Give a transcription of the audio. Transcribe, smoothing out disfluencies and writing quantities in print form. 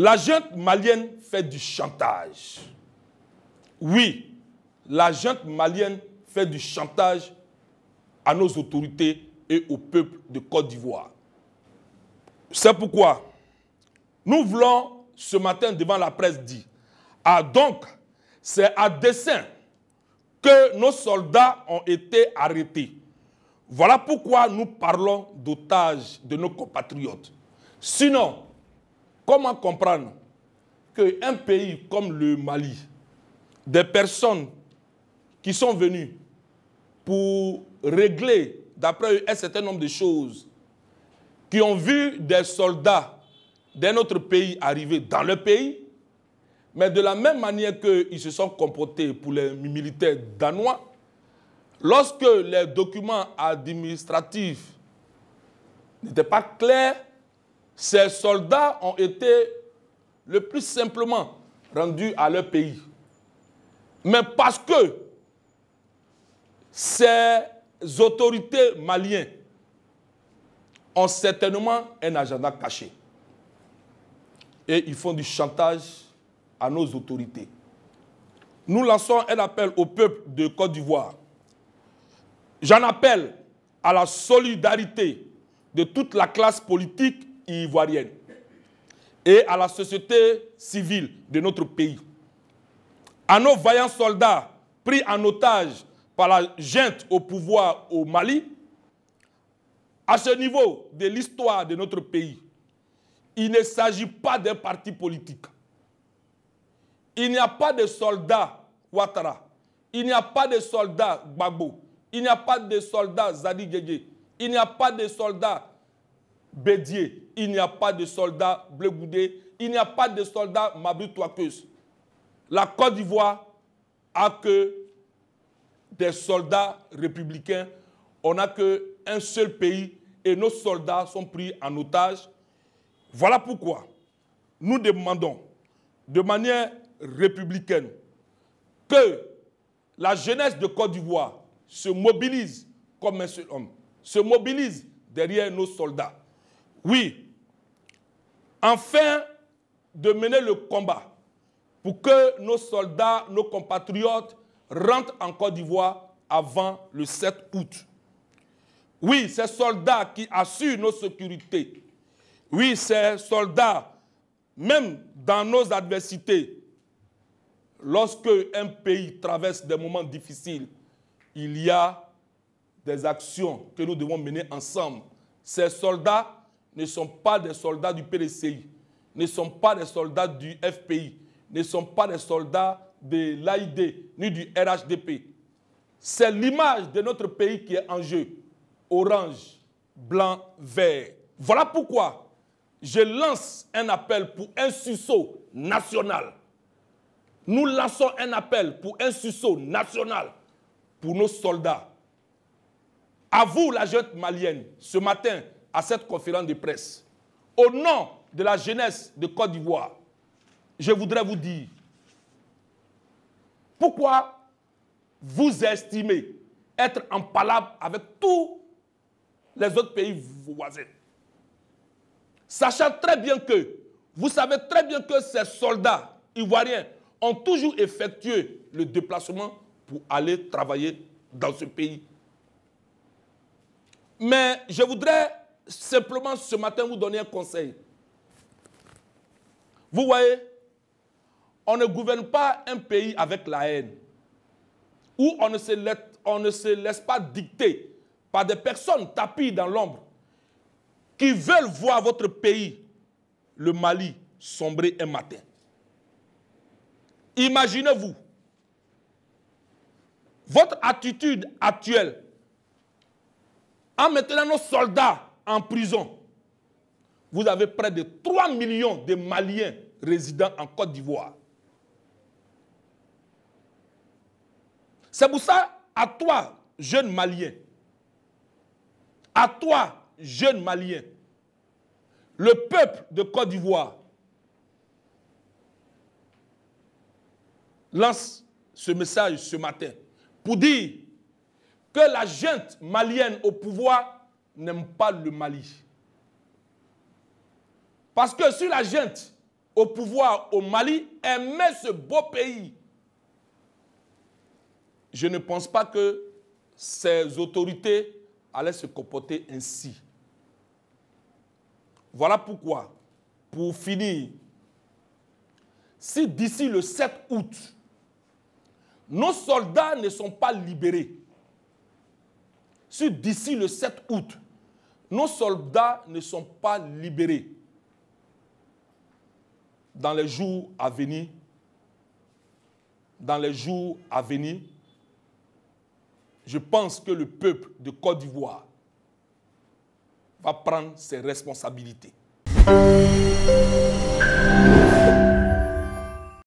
La junte malienne fait du chantage. Oui, la junte malienne fait du chantage à nos autorités et au peuple de Côte d'Ivoire. C'est pourquoi nous voulons ce matin devant la presse dire, ah donc, c'est à dessein que nos soldats ont été arrêtés. Voilà pourquoi nous parlons d'otages de nos compatriotes. Sinon, comment comprendre qu'un pays comme le Mali, des personnes qui sont venues pour régler, d'après eux, un certain nombre de choses, qui ont vu des soldats d'un autre pays arriver dans le pays, mais de la même manière qu'ils se sont comportés pour les militaires danois, lorsque les documents administratifs n'étaient pas clairs, ces soldats ont été le plus simplement rendus à leur pays. Mais parce que ces autorités maliennes ont certainement un agenda caché. Et ils font du chantage à nos autorités. Nous lançons un appel au peuple de Côte d'Ivoire. J'en appelle à la solidarité de toute la classe politique ivoirienne et à la société civile de notre pays. À nos vaillants soldats pris en otage par la junte au pouvoir au Mali, à ce niveau de l'histoire de notre pays, il ne s'agit pas d'un parti politique. Il n'y a pas de soldats Ouattara, il n'y a pas de soldats Gbagbo, il n'y a pas de soldats Zadi Guégué, il n'y a pas de soldats Bédié, il n'y a pas de soldats Blegoudé, il n'y a pas de soldats Mabou Touakeus. La Côte d'Ivoire a que des soldats républicains. On n'a qu'un seul pays et nos soldats sont pris en otage. Voilà pourquoi nous demandons de manière républicaine que la jeunesse de Côte d'Ivoire se mobilise comme un seul homme, se mobilise derrière nos soldats. Oui, afin de mener le combat pour que nos soldats, nos compatriotes rentrent en Côte d'Ivoire avant le 7 août. Oui, ces soldats qui assurent nos sécurités. Oui, ces soldats, même dans nos adversités, lorsque un pays traverse des moments difficiles, il y a des actions que nous devons mener ensemble. Ces soldats ne sont pas des soldats du PDCI, ne sont pas des soldats du FPI, ne sont pas des soldats de l'AID, ni du RHDP. C'est l'image de notre pays qui est en jeu. Orange, blanc, vert. Voilà pourquoi je lance un appel pour un sursaut national. Nous lançons un appel pour un sursaut national pour nos soldats. À vous, la junte malienne, ce matin, à cette conférence de presse, au nom de la jeunesse de Côte d'Ivoire, je voudrais vous dire pourquoi vous estimez être en palabre avec tous les autres pays voisins. Sachant très bien que, vous savez très bien que ces soldats ivoiriens ont toujours effectué le déplacement pour aller travailler dans ce pays. Mais je voudrais simplement ce matin vous donner un conseil. Vous voyez, on ne gouverne pas un pays avec la haine, où on ne se laisse pas dicter par des personnes tapies dans l'ombre qui veulent voir votre pays, le Mali, sombrer un matin. Imaginez-vous, votre attitude actuelle, en mettant nos soldats en prison, vous avez près de 3 millions de Maliens résidant en Côte d'Ivoire. C'est pour ça, à toi, jeune Malien, à toi, jeune Malien, le peuple de Côte d'Ivoire lance ce message ce matin pour dire que la junte malienne au pouvoir n'aime pas le Mali. Parce que si la junte au pouvoir au Mali aimaient ce beau pays. Je ne pense pas que ces autorités allaient se comporter ainsi. Voilà pourquoi, pour finir, si d'ici le 7 août, nos soldats ne sont pas libérés, si d'ici le 7 août, nos soldats ne sont pas libérés dans les jours à venir, je pense que le peuple de Côte d'Ivoire va prendre ses responsabilités.